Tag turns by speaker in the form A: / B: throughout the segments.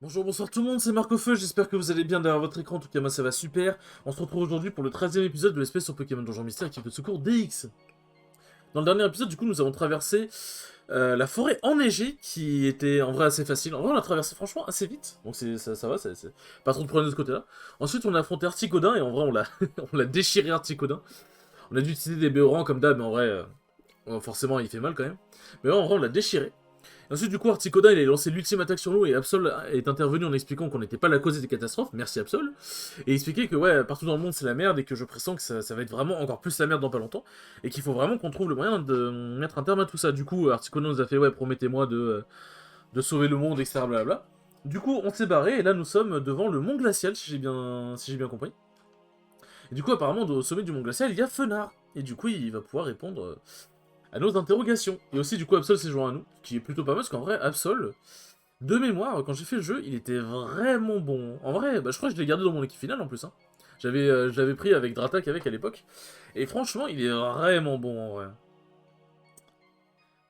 A: Bonjour, bonsoir tout le monde, c'est Marc au Feu, j'espère que vous allez bien derrière votre écran, en tout cas moi ça va super. On se retrouve aujourd'hui pour le 13e épisode de l'espèce sur Pokémon Donjon Mystère équipe de secours DX. Dans le dernier épisode, du coup, nous avons traversé la forêt enneigée, qui était en vrai assez facile. En vrai, on l'a traversé franchement assez vite, donc ça va, c'est pas trop de problème de ce côté-là. Ensuite, on a affronté Articodin, et en vrai, on l'a on l'a déchiré Articodin. On a dû utiliser des béorans comme d'hab, mais en vrai, forcément, il fait mal quand même. Mais ouais, en vrai, on l'a déchiré. Ensuite, du coup, Articodin, il a lancé l'ultime attaque sur nous et Absol est intervenu en expliquant qu'on n'était pas la cause des catastrophes, merci Absol, et expliquer que ouais, partout dans le monde c'est la merde et que je pressens que ça va être vraiment encore plus la merde dans pas longtemps, et qu'il faut vraiment qu'on trouve le moyen de mettre un terme à tout ça. Du coup, Articodin nous a fait ouais, promettez-moi de sauver le monde, etc. Blablabla. Du coup, on s'est barré et là nous sommes devant le mont glacial, si j'ai bien compris. Et du coup, apparemment, au sommet du mont glacial, il y a Fenard. Et du coup, il va pouvoir répondre à nos interrogations. Et aussi, du coup, Absol s'est joint à nous, ce qui est plutôt pas mal, parce qu'en vrai, Absol, de mémoire, quand j'ai fait le jeu, il était vraiment bon. En vrai, bah, je crois que je l'ai gardé dans mon équipe finale en plus. Hein. Je l'avais pris avec Dratak avec à l'époque. Et franchement, il est vraiment bon en vrai.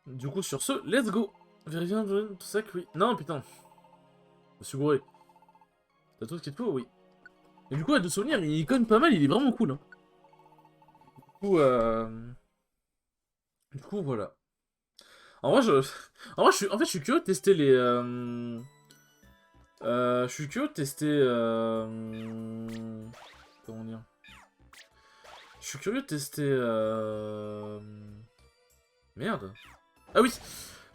A: Du coup, sur ce, let's go. Vérifier tout ça que oui. Non, putain. Je me suis gouré. T'as tout ce qu'il te faut, oui. Et du coup, à de souvenir, il conne pas mal, il est vraiment cool. Hein. Du coup, voilà. En vrai, en vrai, en fait, je suis curieux de tester les. Je suis curieux de tester. Comment dire? Je suis curieux de tester. Merde. Ah oui.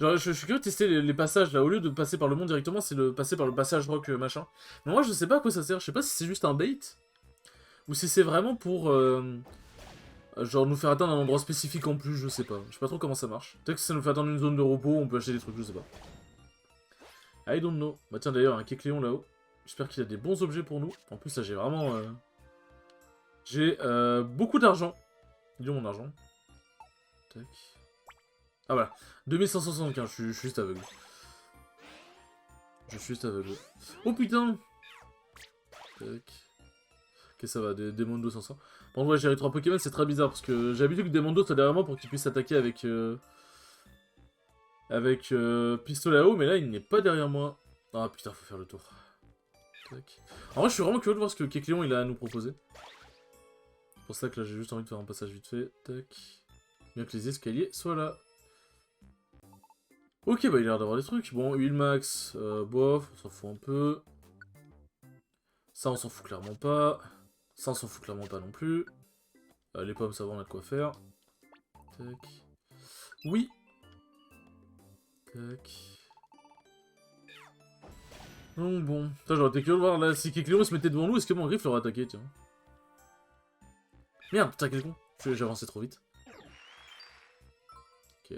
A: Genre, je suis curieux de tester les passages là. Au lieu de passer par le monde directement, c'est le passer par le passage rock machin. Mais moi, je sais pas à quoi ça sert. Je sais pas si c'est juste un bait ou si c'est vraiment pour. Genre nous faire atteindre un endroit spécifique en plus, je sais pas. Je sais pas trop comment ça marche. Peut-être que ça nous fait atteindre une zone de repos, on peut acheter des trucs, je sais pas. I don't know. Bah tiens d'ailleurs, un Kecleon là-haut. J'espère qu'il a des bons objets pour nous. En plus là j'ai vraiment... J'ai beaucoup d'argent. Dis mon argent. Tac. Ah voilà. 2575, je suis juste aveugle. Je suis juste aveugle. Oh putain. Tac. Ok ça va, des Mondo 500. Par contre ouais, j'ai 3 Pokémon, c'est très bizarre parce que j'ai l'habitude que des Mondo soient derrière moi pour qu'ils puissent attaquer avec... pistolet à eau, mais là il n'est pas derrière moi. Ah putain, faut faire le tour. Tac. En vrai, je suis vraiment curieux de voir ce que Kecleon il a à nous proposer. C'est pour ça que là j'ai juste envie de faire un passage vite fait. Tac. Bien que les escaliers soient là. Ok, bah il a l'air d'avoir des trucs. Bon, huile max, bof, on s'en fout un peu. Ça, on s'en fout clairement pas. Ça, on s'en fout clairement pas non plus. Les pommes, ça va, on a de quoi faire. Tac. Oui. Tac. Donc bon. Putain, j'aurais été curieux de voir là, si Kecleon se mettait devant nous, est-ce que mon griffe l'aurait attaqué, tiens. Merde, putain, quel con. J'ai avancé trop vite. Ok.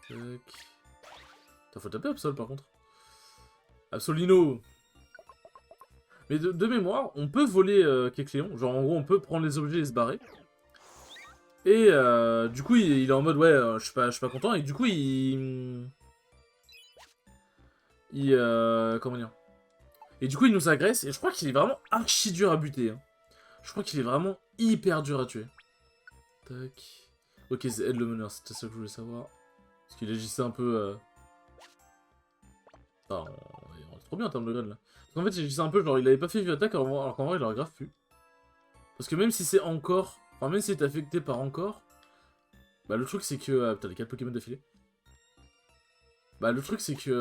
A: Tac. Putain, faut taper Absol par contre. Absolino. Mais de mémoire, on peut voler Kecleon. Genre en gros, on peut prendre les objets et se barrer. Et du coup, il est en mode ouais, je suis pas content. Et du coup, comment dire? Et du coup, il nous agresse. Et je crois qu'il est vraiment archi dur à buter. Hein. Je crois qu'il est vraiment hyper dur à tuer. Tac. Ok, c'est Ed le meneur, c'était ça que je voulais savoir. Parce qu'il agissait un peu... Ah, on est trop bien en termes de grade là. Parce qu'en fait, il agissait un peu genre il avait pas fait vue attaque alors qu'en vrai, il aurait grave pu. Parce que même si c'est encore... Enfin, même si c'est affecté par encore... Bah le truc c'est que... putain, les 4 Pokémon d'affilée. Bah le truc c'est que...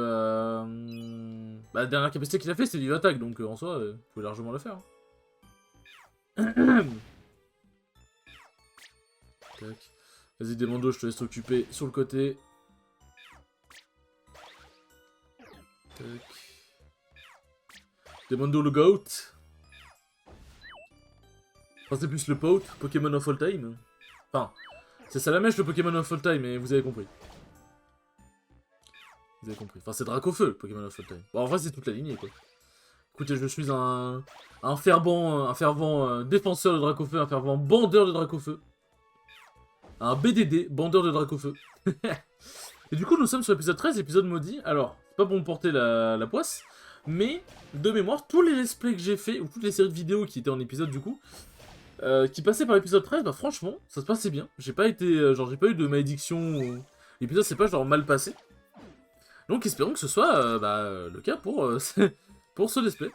A: Bah la dernière capacité qu'il a fait c'était vue attaque, donc en soi, il pouvait largement le faire. Hein. Tac. Vas-y, Demando, je te laisse t'occuper sur le côté. Tac. Demando le GOAT. Enfin, c'est plus le POAT, Pokémon of All Time. Enfin, c'est Salamèche le Pokémon of All Time, mais vous avez compris. Vous avez compris. Enfin, c'est Dracofeu le Pokémon of All Time. Bon, en vrai, c'est toute la lignée, quoi. Écoutez, je suis un fervent défenseur de Dracofeu, un fervent bandeur de Dracofeu. Un BDD, bandeur de Dracofeu. Et du coup, nous sommes sur l'épisode 13, épisode maudit. Alors, c'est pas pour me porter la poisse, mais de mémoire, tous les let's play que j'ai fait, ou toutes les séries de vidéos qui étaient en épisode du coup, qui passaient par l'épisode 13, bah franchement, ça se passait bien. J'ai pas été, genre, j'ai pas eu de malédiction, l'épisode s'est pas genre mal passé. Donc espérons que ce soit le cas pour, pour ce let's play.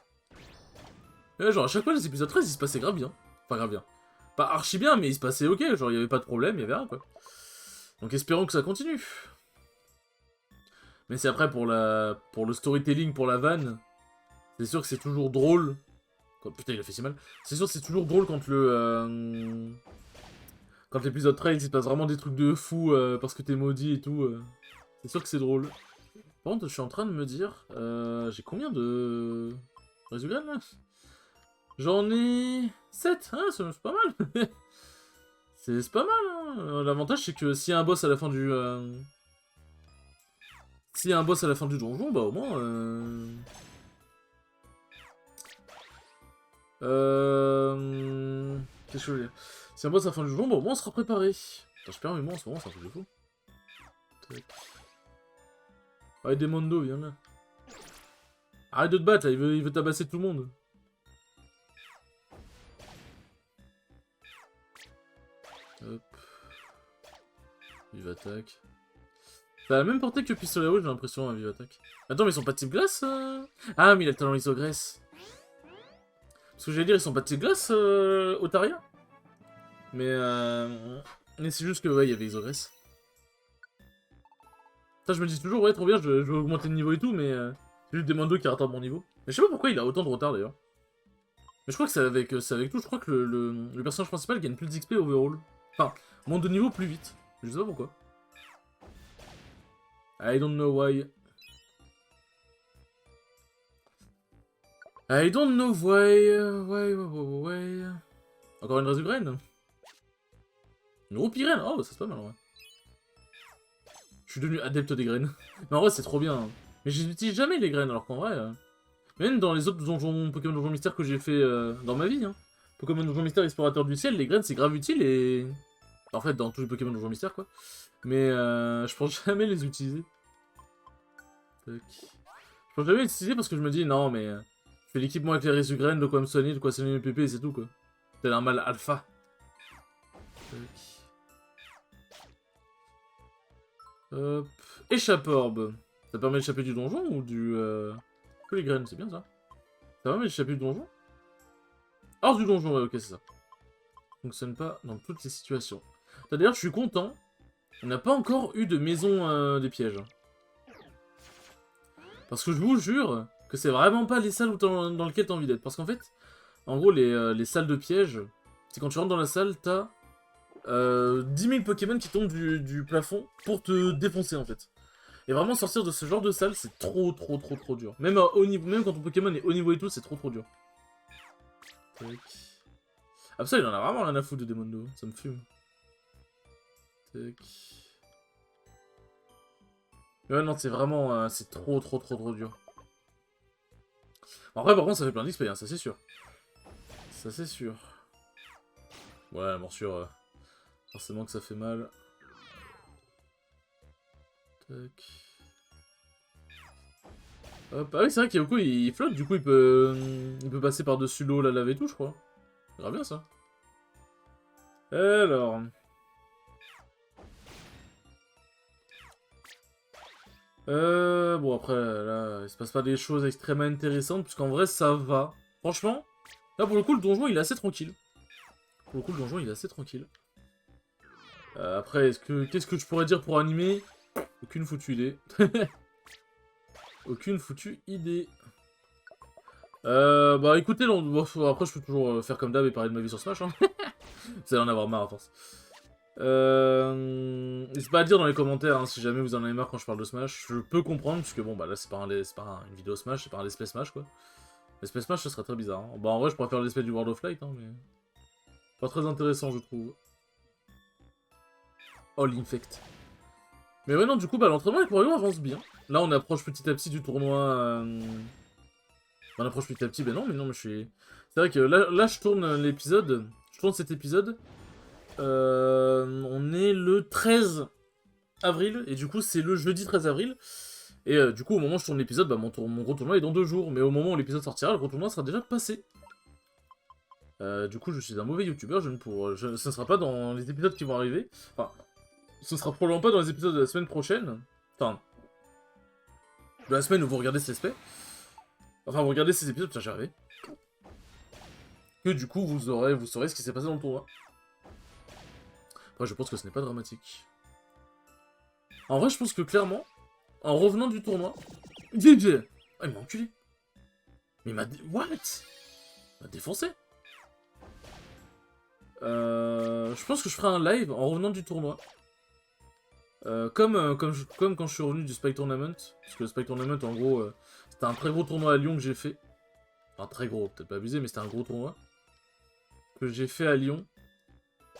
A: Et genre à chaque fois les épisodes 13 il se passait grave bien. Enfin grave bien. Pas archi bien mais il se passait ok, genre il y avait pas de problème, il y avait rien quoi. Donc espérons que ça continue. Mais c'est après pour le storytelling, pour la vanne, c'est sûr que c'est toujours drôle. Putain il a fait si mal. C'est sûr que c'est toujours drôle quand quand l'épisode 13 il se passe vraiment des trucs de fou parce que t'es maudit et tout. C'est sûr que c'est drôle. Par contre je suis en train de me dire, j'ai combien de... Résultats là? J'en ai 7, hein, c'est pas mal. C'est pas mal, hein. L'avantage c'est que s'il y a un boss à la fin du... S'il y a un boss à la fin du donjon, bah au moins... Qu'est-ce que je veux dire? Si un boss à la fin du donjon, bah au moins on sera préparé. Putain, je perds mes mots en ce moment, c'est un truc de fou. Tac. Allez, Demondo, viens là. Arrête de te battre, là, il veut tabasser tout le monde. Hop. Vive attaque. Ça a la même portée que pistolet rouge, j'ai l'impression, à Vive attaque. Attends, mais ils sont pas de type glace Ah, mais il a le talent isogresse. Parce que j'allais dire, ils sont pas de type glace, Otaria. Mais c'est juste que, ouais, il y avait isogresse. Ça, je me dis toujours, ouais, trop bien, je vais augmenter de niveau et tout, mais c'est juste des Demondo qui retardent mon niveau. Mais je sais pas pourquoi il a autant de retard, d'ailleurs. Mais je crois que c'est avec tout, je crois que le personnage principal gagne plus d'XP overall. Enfin, monte de niveau plus vite. Je sais pas pourquoi. I don't know why. I don't know why. Encore une Résugraine. Une Roupirène. Oh, ça c'est pas mal en vrai. Je suis devenu adepte des graines. Mais en vrai, c'est trop bien. Hein. Mais je n'utilise jamais les graines, alors qu'en vrai... Même dans les autres Pokémon Donjon Mystère que j'ai fait dans ma vie, hein. Pokémon Donjon Mystère Explorateur du Ciel, les graines c'est grave utile et... En fait, dans tous les Pokémon Donjon Mystère, quoi. Mais je pense jamais les utiliser. Tac. Je pense jamais les utiliser parce que je me dis, non, mais... je fais l'équipement avec les Résugraines, de quoi me soigner, de quoi soigner mes PP et c'est tout, quoi. Tel un mal alpha. Tac. Hop. Échappe-orbe. Ça permet d'échapper du donjon ou du... Que les graines, c'est bien ça. Ça permet d'échapper du donjon. Hors du donjon, ouais, ok, c'est ça. Fonctionne pas dans toutes les situations. D'ailleurs, je suis content. On n'a pas encore eu de maison des pièges. Parce que je vous jure que c'est vraiment pas les salles dans lesquelles t'as envie d'être. Parce qu'en fait, en gros, les salles de pièges, c'est quand tu rentres dans la salle, t'as 10 000 Pokémon qui tombent du plafond pour te défoncer, en fait. Et vraiment, sortir de ce genre de salle, c'est trop dur. Même, même quand ton Pokémon est haut niveau et tout, c'est trop dur. Tac. Ah, ça, il en a vraiment rien à foutre de Demondo. Ça me fume. Tac. Ouais, non, c'est vraiment... c'est trop dur. Après, par contre, ça fait plein d'XP, hein, ça c'est sûr. Ça c'est sûr. Ouais, la morsure... forcément que ça fait mal. Tac. Hop. Ah oui, c'est vrai qu'Yoko, il flotte, du coup, il peut passer par-dessus l'eau, la lave et tout, je crois. C'est grave bien, ça. Alors... bon, après, là, il se passe pas des choses extrêmement intéressantes, puisqu'en vrai, ça va. Franchement, là, pour le coup, le donjon, il est assez tranquille. Après, qu'est-ce que je pourrais dire pour animer? Aucune foutue idée. Aucune foutue idée. Bah, écoutez, après, je peux toujours faire comme d'hab et parler de ma vie sur Smash, hein. Vous allez en avoir marre, à force. N'hésitez pas à dire dans les commentaires hein, si jamais vous en avez marre quand je parle de Smash. Je peux comprendre, puisque bon, bah là c'est pas une vidéo Smash, c'est pas un let's play Smash quoi. Let's play Smash ce serait très bizarre. Hein. Bah en vrai, je préfère le let's play du World of Light, hein, mais. Pas très intéressant, je trouve. Oh, l'infect. Mais ouais, non, du coup, bah l'entraînement avec Wario avance bien. Là, on approche petit à petit du tournoi. On approche petit à petit, mais non, mais je suis. C'est vrai que là je tourne l'épisode. Je tourne cet épisode. On est le 13 avril, et du coup c'est le jeudi 13 avril. Et du coup au moment où je tourne l'épisode, bah, mon gros tournoi est dans 2 jours, mais au moment où l'épisode sortira, le gros tournoi sera déjà passé. Du coup je suis un mauvais youtubeur, ce ne sera pas dans les épisodes qui vont arriver. Enfin, ce sera probablement pas dans les épisodes de la semaine prochaine. Enfin, de la semaine où vous regardez cet aspect. Enfin, vous regardez ces épisodes, putain, j'y arrivé. Que du coup, vous saurez ce qui s'est passé dans le tournoi. Après, je pense que ce n'est pas dramatique. En vrai, je pense que clairement, en revenant du tournoi... DJ! Ah, il m'a enculé. Mais il m'a... What? Il m'a défoncé. Je pense que je ferai un live en revenant du tournoi. Comme quand je suis revenu du Spike Tournament. Parce que le Spike Tournament, en gros, c'était un très gros tournoi à Lyon que j'ai fait. Enfin, très gros, peut-être pas abusé, mais c'était un gros tournoi. Que j'ai fait à Lyon.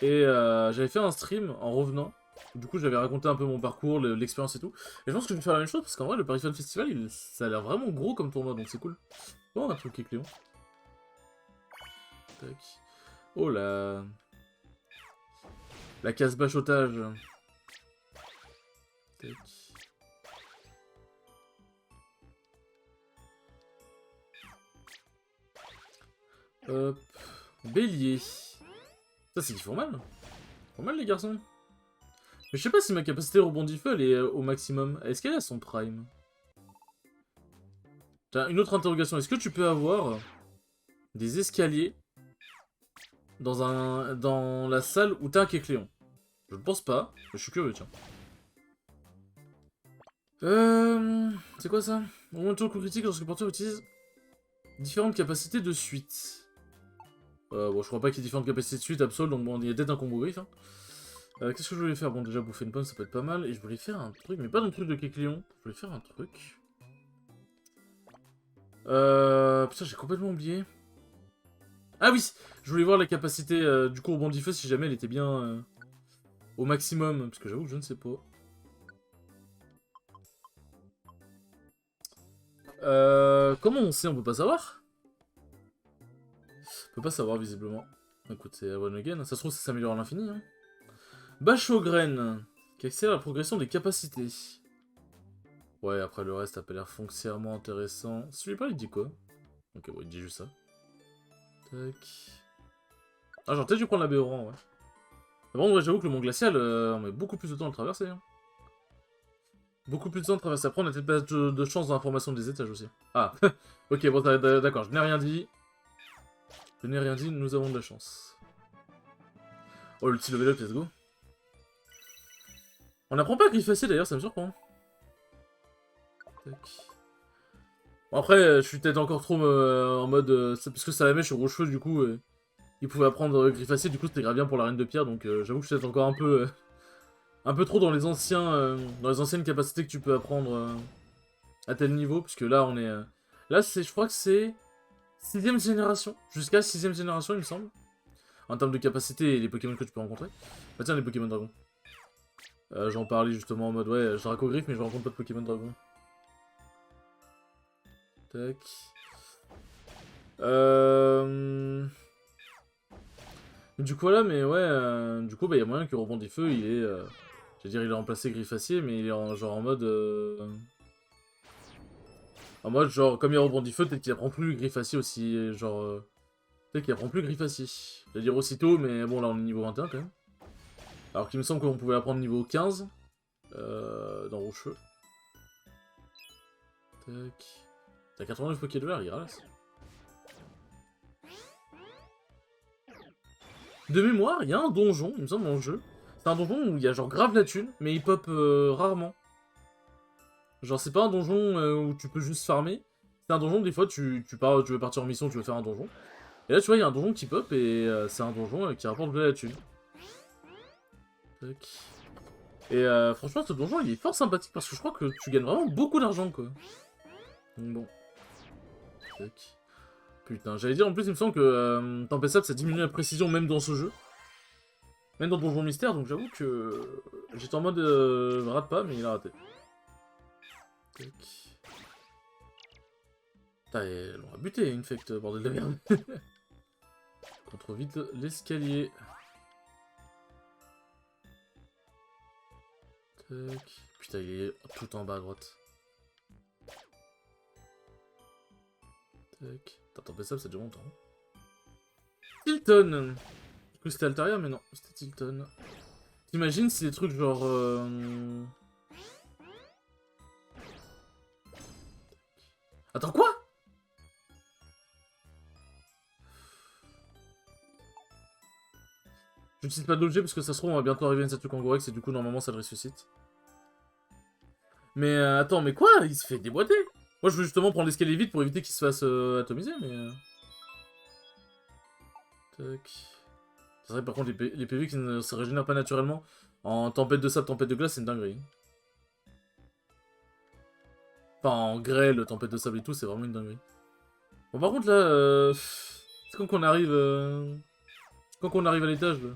A: Et j'avais fait un stream en revenant. Du coup, j'avais raconté un peu mon parcours, l'expérience et tout. Et je pense que je vais faire la même chose, parce qu'en vrai, le Paris Fan Festival, ça a l'air vraiment gros comme tournoi, donc c'est cool. Bon, un truc qui est Cléon. Tac. Oh là. La casse-bâche otage. Tac. Hop. Bélier. Ça, c'est qu'ils font mal. Ils font mal, les garçons. Mais je sais pas si ma capacité rebondit feu, elle est au maximum. Est-ce qu'elle a son prime? Tiens, une autre interrogation. Est-ce que tu peux avoir des escaliers dans la salle où t'as un Kecléon? Je ne pense pas, mais je suis curieux, tiens. C'est quoi ça? Au moment de tour coup critique, lorsque le porteur utilise différentes capacités de suite. Bon, je crois pas qu'il y ait différentes capacités de suite, absol, donc bon, il y a peut-être un combo griffe. Hein. Qu'est-ce que je voulais faire? Bon, déjà, bouffer une pomme, ça peut être pas mal. Et je voulais faire un truc, mais pas dans le truc de Kecléon. Je voulais faire un truc. Putain, j'ai complètement oublié. Ah oui! Je voulais voir la capacité du coup au bandit-feu si jamais elle était bien au maximum. Parce que j'avoue que je ne sais pas. Comment on sait? On peut pas savoir? On peut pas savoir visiblement. Écoute, c'est One Again. Ça se trouve, ça s'améliore à l'infini. Hein. Bâche aux graines, qui accélère la progression des capacités. Ouais, après le reste a pas l'air foncièrement intéressant. Celui-là, il dit quoi? Ok, bon, il dit juste ça. Tac. Ah, j'aurais peut-être dû prendre la Béoran, ouais. Mais bon, ouais, j'avoue que le mont glacial, on met beaucoup plus de temps à le traverser. Hein. Beaucoup plus de temps à traverser. Après, on a peut-être pas de chance dans la formation des étages aussi. Ah, ok, bon, d'accord, je n'ai rien dit. Je n'ai rien dit, nous avons de la chance. Oh, le petit level up, let's go. On n'apprend pas à griffacier d'ailleurs, ça me surprend. Tac. Bon, après, je suis peut-être encore trop en mode... parce que ça la mèche sur gros cheveux, du coup, il pouvait apprendre griffacier, du coup c'était grave bien pour la reine de pierre, donc j'avoue que je suis peut-être encore un peu trop dans les anciennes capacités que tu peux apprendre à tel niveau, puisque là, on est... là, je crois que c'est 6ème génération, jusqu'à 6ème génération, il me semble. En termes de capacité et les Pokémon que tu peux rencontrer. Bah tiens, les Pokémon Dragon. J'en parlais justement en mode, ouais, je Dracogriffe, mais je rencontre pas de Pokémon Dragon. Tac. Du coup, voilà, mais ouais, du coup, bah, y a moyen que Rebondit Feu, il est... j'allais dire, il a remplacé Griffacier, mais il est genre en mode... en mode, genre, comme il rebondit feu, peut-être qu'il apprend plus Griffacier aussi, genre... peut-être qu'il apprend plus Griffacier. J'allais dire aussitôt, mais bon, là, on est niveau 21, quand même. Alors qu'il me semble qu'on pouvait apprendre niveau 15, dans Rouge-Feu. Tac... T'as 89 Pokédollars, il ralasse. De mémoire, il y a un donjon, il me semble, dans le jeu. C'est un donjon où il y a genre grave la thune, mais il pop rarement. Genre, c'est pas un donjon où tu peux juste farmer. C'est un donjon, des fois, tu veux partir en mission, tu veux faire un donjon. Et là, tu vois, il y a un donjon qui pop et c'est un donjon qui rapporte de la thune. Tac. Et franchement, ce donjon, il est fort sympathique parce que je crois que tu gagnes vraiment beaucoup d'argent, quoi. Donc bon. Tac. Putain, j'allais dire, en plus, il me semble que Tempestable, ça diminue la précision même dans ce jeu. Même dans Donjon Mystère, donc j'avoue que j'étais en mode rate pas, mais il a raté. Tac. Putain, elle aura buté, Infect, bordel de merde. Contre vite l'escalier. Tac. Putain, il est tout en bas à droite. Tac. Attends, ça, ça dure longtemps. Tilton. Du coup, c'était Altaria, mais non, c'était Tilton. T'imagines si des trucs genre... Attends, quoi? J'utilise pas d'objet parce que ça se trouve, on va bientôt arriver à une statue Kangorex et du coup, normalement, ça le ressuscite. Mais attends, mais quoi? Il se fait déboîter. Moi, je veux justement prendre l'escalier vite pour éviter qu'il se fasse atomiser, mais... Tac. C'est vrai, par contre, les PV qui ne se régénèrent pas naturellement en tempête de sable, tempête de glace, c'est une dinguerie. Enfin, en grêle, tempête de sable et tout, c'est vraiment une dinguerie. Bon, par contre, là, c'est quand qu'on arrive... Quand qu'on arrive à l'étage, là.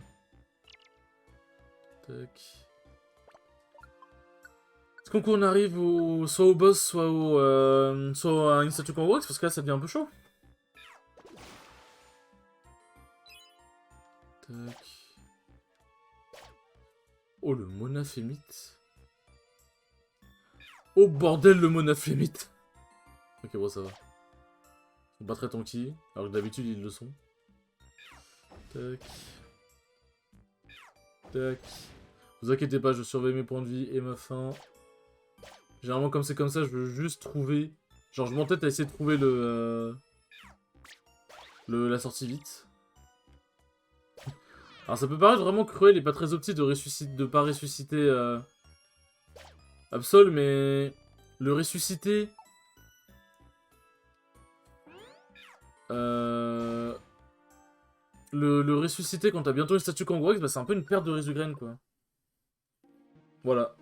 A: Tac. C'est quand qu'on arrive soit au boss, soit à une statue Kangorex, parce que là, ça devient un peu chaud. Tac. Oh, le monaphémite. Oh, bordel, le monaphémite. Ok, bon, ça va. Ils sont pas très tanky, alors que d'habitude, ils le sont. Tac. Tac. Vous inquiétez pas, je surveille mes points de vie et ma faim. Généralement, comme c'est comme ça, je veux juste trouver... Genre, je m'entête à essayer de trouver la sortie vite. Alors, ça peut paraître vraiment cruel et pas très optique de pas ressusciter Absol, mais... Le ressusciter... Le ressusciter quand t'as bientôt une statue Kangorex, bah c'est un peu une perte de Resugraine, quoi. Voilà.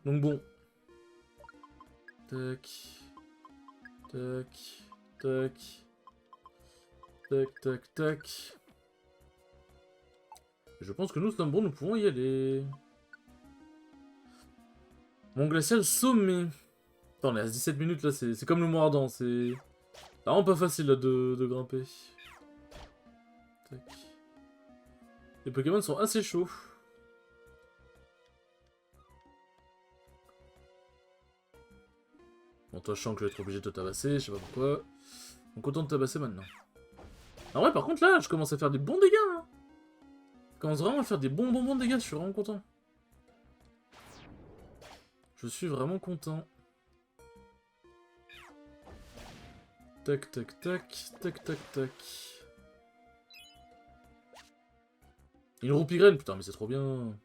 A: Donc bon. Tac. Tac. Tac. Tac, tac, tac. Je pense que nous sommes bons, nous pouvons y aller. Mon glacial sommet. Attends, on est à 17 minutes là, c'est comme le mont ardent, c'est vraiment pas facile là de grimper. Tac. Les Pokémon sont assez chauds. Bon, toi, je sens que je vais être obligé de te tabasser, je sais pas pourquoi. Donc, autant de tabasser maintenant. Ah ouais, par contre, là, je commence à faire des bons dégâts, hein. Je commence vraiment à faire des bons dégâts, je suis vraiment content. Je suis vraiment content. Tac, tac, tac, tac, tac, tac. Une roupigraine, putain, mais c'est trop bien.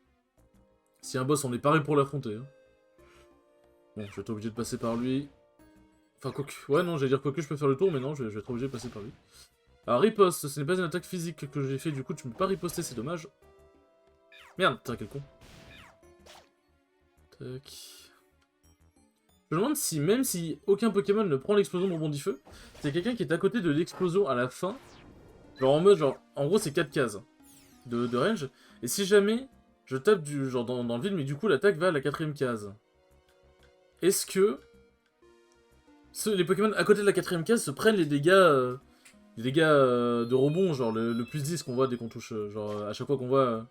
A: Si un boss, on est paré pour l'affronter. Hein. Bon, je vais être obligé de passer par lui. Enfin, quoique... Ouais, non, j'allais dire quoique je peux faire le tour, mais non, je vais être obligé de passer par lui. Alors, riposte, ce n'est pas une attaque physique que j'ai fait, du coup, tu ne peux pas riposter, c'est dommage. Merde, putain, quel con. Tac. Je me demande si, même si aucun Pokémon ne prend l'explosion de rebond du feu, c'est quelqu'un qui est à côté de l'explosion à la fin. Genre en mode, genre, en gros, c'est 4 cases de range. Et si jamais je tape genre dans le vide, mais du coup, l'attaque va à la 4ème case. Est-ce que les Pokémon à côté de la 4ème case se prennent les dégâts de rebond, genre le plus 10 qu'on voit dès qu'on touche, genre à chaque fois qu'on voit,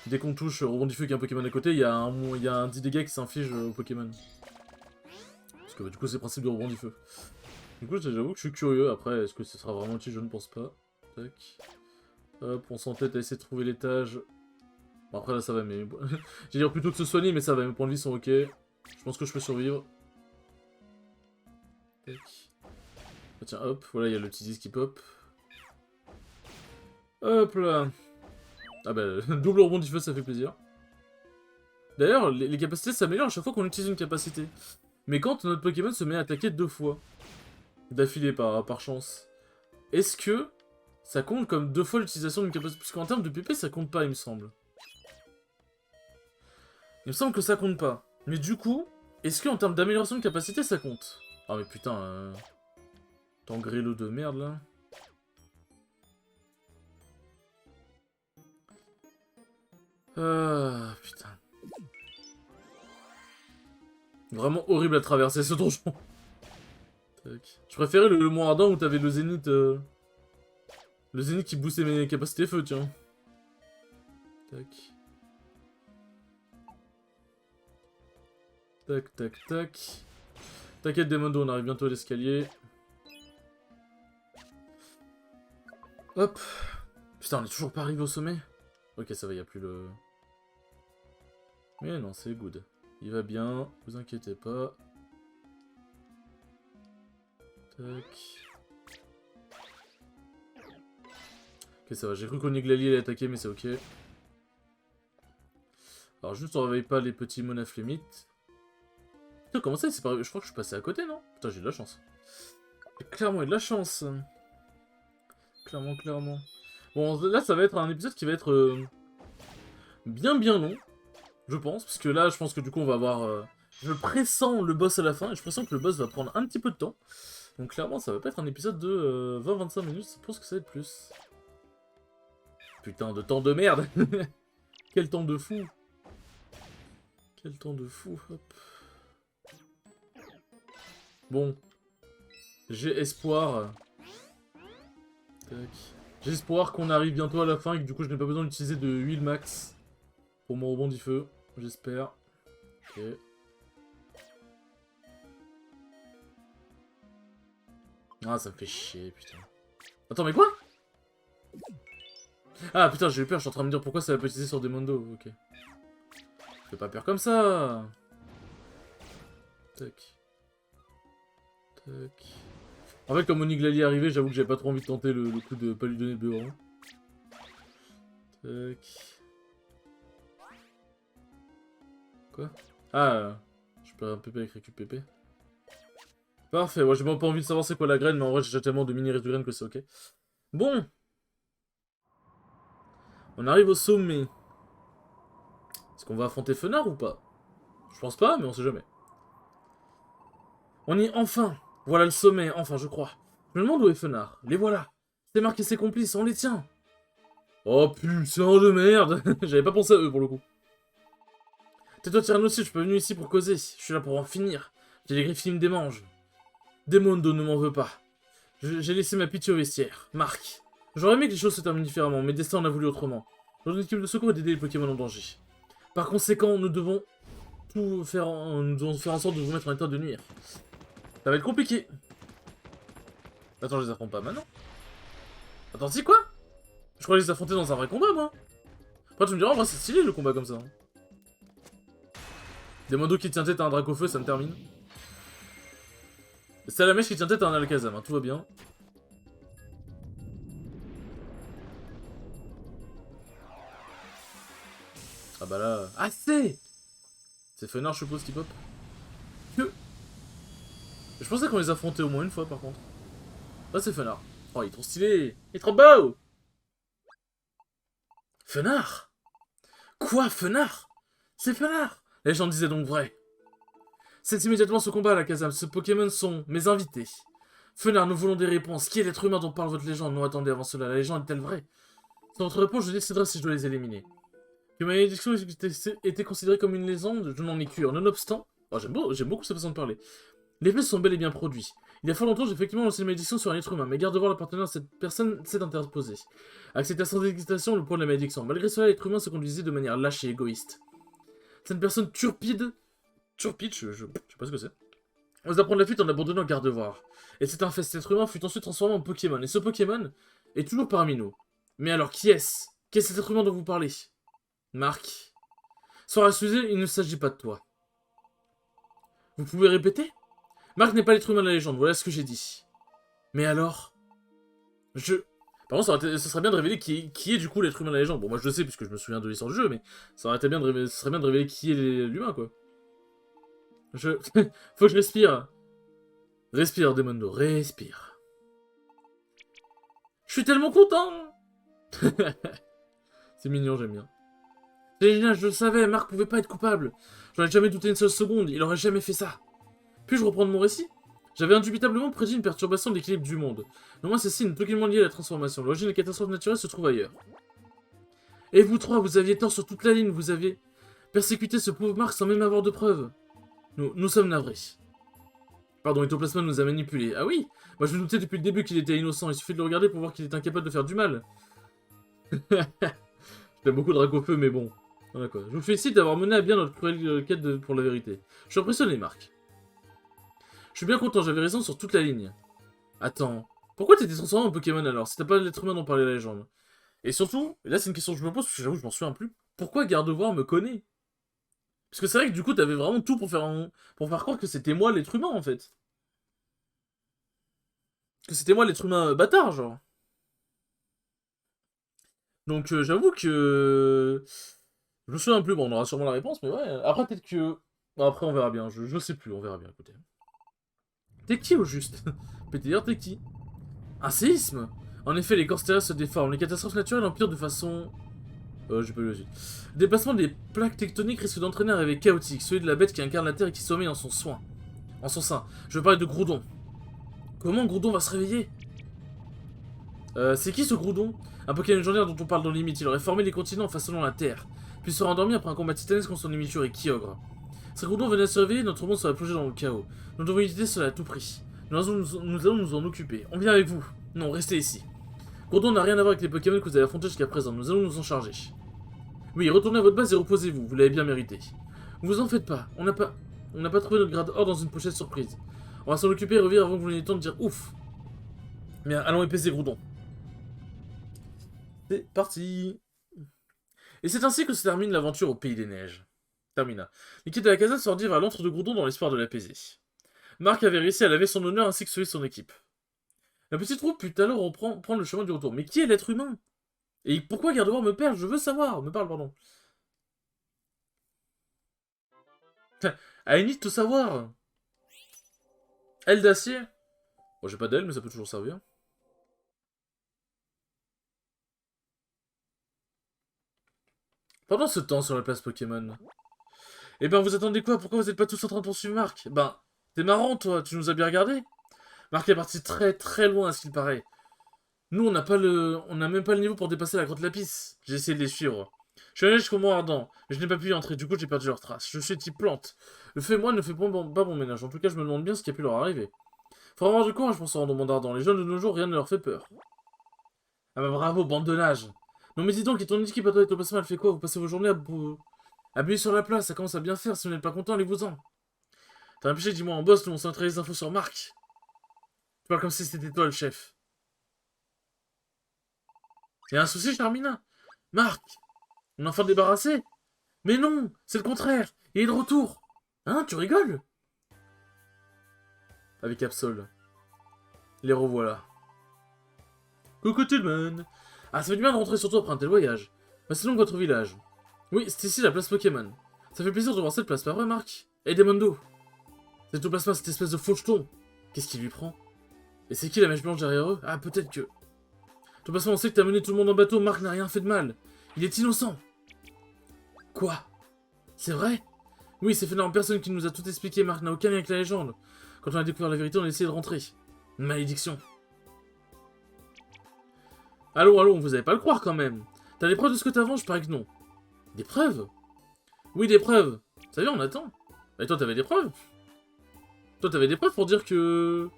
A: dès qu'on touche rebond du feu avec un Pokémon à côté, il y a un 10 dégâts qui s'inflige au Pokémon. Parce que bah, du coup c'est le principe de rebond du feu. Du coup j'avoue que je suis curieux, après est-ce que ce sera vraiment utile, je ne pense pas. Tac. Hop, on s'entête à essayer de trouver l'étage. Bon après là ça va, mais... J'allais dire plutôt que se soigner, mais ça va, mes points de vie sont ok. Je pense que je peux survivre. Tac. Ah, tiens, hop, voilà, il y a le petit disque qui pop. Hop là. Ah bah, double rebond du feu, ça fait plaisir. D'ailleurs, les capacités s'améliorent à chaque fois qu'on utilise une capacité. Mais quand notre Pokémon se met à attaquer 2 fois, d'affilée par chance, est-ce que ça compte comme 2 fois l'utilisation d'une capacité? Parce qu'en termes de PP, ça compte pas, il me semble. Il me semble que ça compte pas. Mais du coup, est-ce qu'en termes d'amélioration de capacité, ça compte? Ah mais putain, Tangrelo de merde, là. Ah, putain. Vraiment horrible à traverser ce donjon. Tac. Je préférais le mont ardent où t'avais le zénith... Le zénith qui boostait mes capacités feu, tiens. Tac. Tac, tac, tac. T'inquiète, Demondo, on arrive bientôt à l'escalier. Hop. Putain, on est toujours pas arrivé au sommet. Ok, ça va, y a plus le... Mais non, c'est good. Il va bien, vous inquiétez pas. Tac. Ok, ça va. J'ai cru qu'Oniglali allait attaquer, mais c'est ok. Alors, juste on réveille pas les petits monaflémites. Putain, comment ça, il s'est pas... Je crois que je suis passé à côté, non? Putain, j'ai de la chance. J'ai clairement eu de la chance. Clairement, clairement. Bon, là, ça va être un épisode qui va être bien long, je pense. Parce que là, je pense que du coup, on va avoir... Je pressens le boss à la fin, et je pressens que le boss va prendre un petit peu de temps. Donc clairement, ça va pas être un épisode de 20-25 minutes, je pense que ça va être plus. Putain, de temps de merde. Quel temps de fou. Quel temps de fou, hop. Bon. J'ai espoir. Tac. J'ai espoir qu'on arrive bientôt à la fin et que du coup je n'ai pas besoin d'utiliser de huile max pour mon rebondis feu. J'espère. Ok. Ah, ça me fait chier, putain. Attends, mais quoi? Ah, putain, j'ai eu peur, je suis en train de me dire pourquoi ça va pas utiliser sur des Mondo. Ok. Fais pas peur comme ça. Tac. Tac. En fait, comme Oniglali est arrivé, j'avoue que j'avais pas trop envie de tenter le coup de pas lui donner de beurre. Tac. Quoi? Ah, je peux un PP avec récup PP. Parfait, ouais, j'ai même pas envie de savoir c'est quoi la graine, mais en vrai j'ai déjà tellement de mini de graines que c'est ok. Bon. On arrive au sommet. Est-ce qu'on va affronter Fenard ou pas? Je pense pas, mais on sait jamais. On y est enfin. Voilà le sommet, enfin je crois. Je me demande où est Fenard. Les voilà. C'est marqué ses complices, on les tient. Oh putain de merde. J'avais pas pensé à eux pour le coup. Tais-toi Tyrannos, je suis pas venu ici pour causer. Je suis là pour en finir. J'ai les griffes qui me démangent. Demondo ne m'en veut pas. J'ai laissé ma pitié au vestiaire. Marc. J'aurais aimé que les choses se terminent différemment, mais destin en a voulu autrement. Dans une équipe de secours et d'aider les Pokémon en danger. Par conséquent, nous devons faire en sorte de vous mettre en état de nuire. Ça va être compliqué. Attends, je les affronte pas maintenant. Attends, si quoi? Je crois les affronter dans un vrai combat, moi. Après, tu me diras, moi, c'est stylé le combat comme ça. Des modos qui tient tête à un Dracofeu, ça me termine. C'est la mèche qui tient tête à un Alakazam, hein, tout va bien. Ah bah là... Ah c'est Fenard, je suppose, qui pop. Que... Je pensais qu'on les affrontait au moins une fois, par contre. Là, c'est Fenard. Oh, il est trop stylé. Il est trop beau. Fenard? Quoi, Fenard? C'est Fenard. Les gens disaient donc vrai. C'est immédiatement ce combat, Alakazam. Ce Pokémon sont mes invités. Fenard, nous voulons des réponses. Qui est l'être humain dont parle votre légende? Non, attendez, avant cela, la légende est-elle vraie? Sans votre réponse, je déciderai si je dois les éliminer. Que ma malédiction était considérée comme une légende, je n'en ai cure. Nonobstant... Oh, j'aime beaucoup cette façon de parler. Les faits sont bel et bien produits. Il y a fort longtemps, j'ai effectivement lancé une malédiction sur un être humain, mais garde de voir l'appartenant à cette personne s'est interposé. Accepter sans hésitation le poids de la malédiction. Malgré cela, l'être humain se conduisait de manière lâche et égoïste. Cette personne turpide... Turpide, je sais pas ce que c'est. Ose prendre la fuite en abandonnant Gardevoir. Et c'est un fait, cet être humain fut ensuite transformé en Pokémon. Et ce Pokémon est toujours parmi nous. Mais alors, qui est-ce? Qui est cet être humain dont vous parlez? Marc. Sans rassurer, il ne s'agit pas de toi. Vous pouvez répéter? Marc n'est pas l'être humain de la légende, voilà ce que j'ai dit. Mais alors? Par contre, ça serait bien de révéler qui est du coup l'être humain de la légende. Bon, moi je le sais puisque je me souviens de l'histoire du jeu, mais ça aurait été bien de révéler, ce serait bien de révéler qui est l'humain, quoi. Faut que je respire. Respire, Demondo, respire. Je suis tellement content. C'est mignon, j'aime bien. C'est génial, je le savais, Marc pouvait pas être coupable. J'en ai jamais douté une seule seconde, il aurait jamais fait ça. Puis-je reprendre mon récit? J'avais indubitablement prédit une perturbation de l'équilibre du monde. Néanmoins, ceci n'est totalement lié à la transformation. L'origine des catastrophes naturelles se trouve ailleurs. Et vous trois, vous aviez tort sur toute la ligne, vous avez persécuté ce pauvre Marc sans même avoir de preuves. Nous sommes navrés. Pardon, Ectoplasma nous a manipulés. Ah oui? Moi je me doutais depuis le début qu'il était innocent, il suffit de le regarder pour voir qu'il est incapable de faire du mal. J'aime beaucoup Dracofeu, mais bon. Voilà quoi. Je vous félicite d'avoir mené à bien notre cruelle quête pour la vérité. Je suis impressionné, Marc. Je suis bien content, j'avais raison sur toute la ligne. Attends, pourquoi t'étais transformé en Pokémon alors, si t'as pas l'être humain dont parlait la légende? Et surtout, et là c'est une question que je me pose, parce que j'avoue je m'en souviens plus, pourquoi Gardevoir me connaît? Parce que c'est vrai que du coup t'avais vraiment tout pour faire croire que c'était moi l'être humain en fait. Que c'était moi l'être humain bâtard, genre. Donc j'avoue que... Je me souviens plus, bon, on aura sûrement la réponse, mais ouais. Après, peut-être que... Bon, après, on verra bien, je sais plus, on verra bien, écoutez. T'es qui, au juste? PTR, t'es qui? Un séisme? En effet, les corps terrestres se déforment, les catastrophes naturelles empirent de façon... j'ai pas lu la suite. Le déplacement des plaques tectoniques risque d'entraîner un réveil chaotique, celui de la bête qui incarne la Terre et qui sommeille en son soin. En son sein. Je veux parler de Groudon. Comment Groudon va se réveiller? C'est qui ce Groudon? Un Pokémon légendaire dont on parle dans Limite. Il aurait formé les continents en façonnant la Terre, puis se rendormi après un combat titanesque contre son ennemi et Kyogre. Si Groudon venait à se réveiller, notre monde serait plongé dans le chaos. Nous devons éviter cela à tout prix. Nous allons nous en occuper. On vient avec vous. Non, restez ici. Groudon n'a rien à voir avec les Pokémon que vous avez affrontés jusqu'à présent. Nous allons nous en charger. Oui, retournez à votre base et reposez-vous. Vous l'avez bien mérité. Ne vous en faites pas. On n'a pas trouvé notre grade or dans une pochette surprise. On va s'en occuper et revenir avant que vous n'ayez le temps de dire ouf. Bien, allons épaiser Groudon. C'est parti. Et c'est ainsi que se termine l'aventure au Pays des Neiges. Termina. L'équipe de la caserne se rendit vers l'antre de Groudon dans l'espoir de l'apaiser. Marc avait réussi à laver son honneur ainsi que celui de son équipe. La petite troupe put alors prendre le chemin du retour. Mais qui est l'être humain? Et pourquoi Gardevoir me perd? Je veux savoir. Me parle, pardon. I need to savoir. Aile d'acier? Bon, j'ai pas d'aile, mais ça peut toujours servir. Pendant ce temps sur la place Pokémon. Eh ben, vous attendez quoi? Pourquoi vous êtes pas tous en train de poursuivre Marc? Ben, t'es marrant, toi. Tu nous as bien regardé. Marc est parti très très loin, à ce qu'il paraît. Nous, on n'a même pas le niveau pour dépasser la grotte Lapis. J'ai essayé de les suivre. Je suis allé jusqu'au Mont Ardent, mais je n'ai pas pu y entrer, du coup j'ai perdu leurs traces. Je suis type plante. Le fait moi ne fait pas bon ménage, en tout cas je me demande bien ce qui a pu leur arriver. Faut avoir du courage pour se rendre au Mont Ardent, les jeunes de nos jours rien ne leur fait peur. Ah bah bravo, bande de nage. Non mais dis donc, et ton équipe à toi et ton passement elle fait quoi? Vous passez vos journées à buer sur la place, ça commence à bien faire, si vous n'êtes pas content, allez-vous-en. T'as empêché, dis-moi en boss, nous on s'entraîne les infos sur Marc. Tu parles comme si c'était toi le chef. Y'a un souci, Charmina? Marc, on a enfin débarrassé? Mais non, c'est le contraire, il est de retour. Hein, tu rigoles? Avec Absol. Les revoilà. Coucou tout le monde. Ah, ça fait du bien de rentrer sur toi après un tel voyage. Bah, c'est donc votre village. Oui, c'est ici la place Pokémon. Ça fait plaisir de voir cette place, pas vrai, Marc? Et Demondo. C'est tout placement cette espèce de faucheton. Qu'est-ce qui lui prend? Et c'est qui la mèche blanche derrière eux? Ah, peut-être que... Tout placement, on sait que t'as mené tout le monde en bateau, Marc n'a rien fait de mal. Il est innocent. Quoi? C'est vrai? Oui, c'est fait en personne qui nous a tout expliqué, Marc n'a aucun lien avec la légende. Quand on a découvert la vérité, on a essayé de rentrer. Une malédiction. Allons, vous allez pas le croire quand même. T'as des preuves de ce que t'avances? Je parie que non. Des preuves? Oui, des preuves. Ça y est, on attend. Et toi, t'avais des preuves? Toi, t'avais des preuves pour dire que...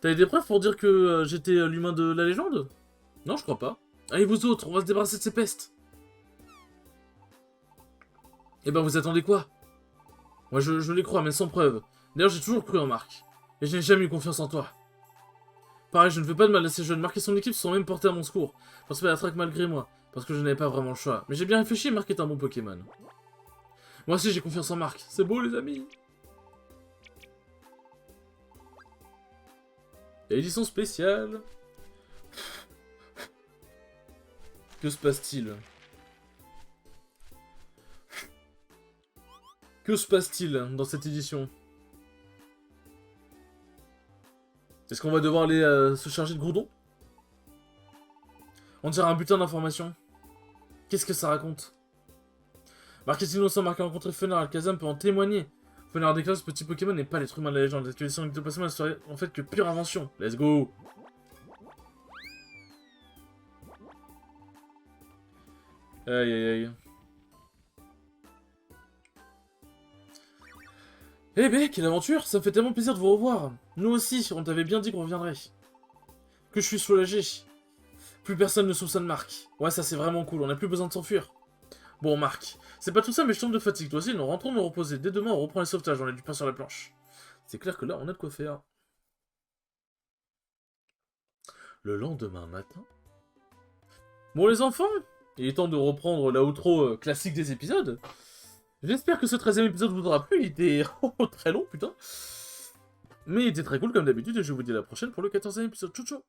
A: T'avais des preuves pour dire que j'étais l'humain de la légende? Non, je crois pas. Allez, vous autres, on va se débarrasser de ces pestes. Eh ben, vous attendez quoi? Moi, je les crois, mais sans preuve. D'ailleurs, j'ai toujours cru en Marc. Et je n'ai jamais eu confiance en toi. Pareil, je ne fais pas de mal à ces jeunes. Marc et son équipe se sont même portés à mon secours. Pour se faire la traque malgré moi. Parce que je n'avais pas vraiment le choix. Mais j'ai bien réfléchi, Marc est un bon Pokémon. Moi aussi, j'ai confiance en Marc. C'est beau, les amis. Édition spéciale. Que se passe-t-il? Que se passe-t-il dans cette édition? Est-ce qu'on va devoir aller se charger de Groudon? On dirait un butin d'informations. Qu'est-ce que ça raconte? Marc est innocent, Marc a rencontré Fenard, Alakazam peut en témoigner. Fenard déclare ce petit Pokémon n'est pas l'être humain de la légende. L'actualisation de placement ne serait en fait que pure invention. Let's go! Aïe aïe aïe. Eh ben, quelle aventure! Ça me fait tellement plaisir de vous revoir! Nous aussi, on t'avait bien dit qu'on reviendrait. Que je suis soulagé. Plus personne ne soupçonne Marc. Ouais, ça c'est vraiment cool, on n'a plus besoin de s'enfuir. Bon, Marc, c'est pas tout ça, mais je tombe de fatigue. Toi aussi, nous rentrons nous reposer. Dès demain, on reprend les sauvetages, on a du pain sur la planche. C'est clair que là, on a de quoi faire. Le lendemain matin... Bon, les enfants, il est temps de reprendre l'outro classique des épisodes. J'espère que ce 13e épisode vous aura plu, il était très long, putain. Mais il était très cool comme d'habitude, et je vous dis à la prochaine pour le 14e épisode. Ciao ciao.